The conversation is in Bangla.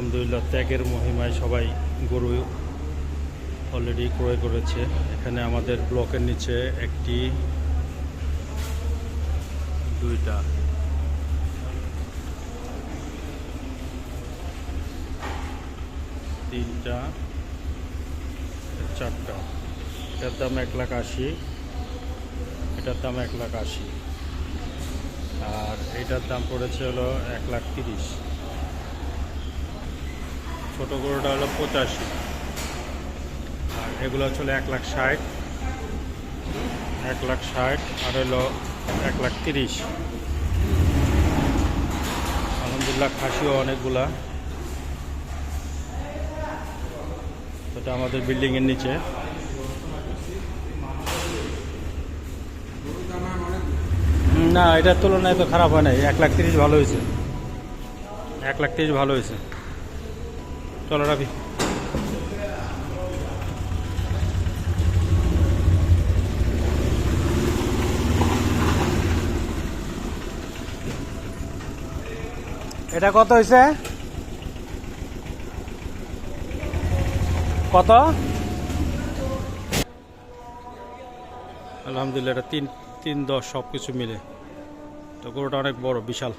আলহামদুলিল্লাহ ত্যাগের মহিমায় সবাই গরু অলরেডি ক্রয় করেছে। এখানে আমাদের ব্লকের নিচে একটি, দুইটা, তিনটা, চারটা। এটার দাম 1,80,000, এটার দাম 1,80,000, আর এটার দাম পড়েছে হলো 1,30,000। ছোট গরুটা হলো 85, আর এগুলো হচ্ছে 1,60,000, 1,60,000, আর হলো 1,30,000। আলহামদুলিল্লাহ খাসিও অনেকগুলা। এটা আমাদের বিল্ডিংয়ের নিচে। না, এটার তুলনায় তো খারাপ হয় নাই। 1,30,000 ভালো হয়েছে, 1,30,000 ভালো হয়েছে। চলো রাবি। এটা কত হয়েছে? কত? আলহামদুলিল্লাহ এটা 3,10 সব কিছু মিলে। তো গরুটা অনেক বড়, বিশাল।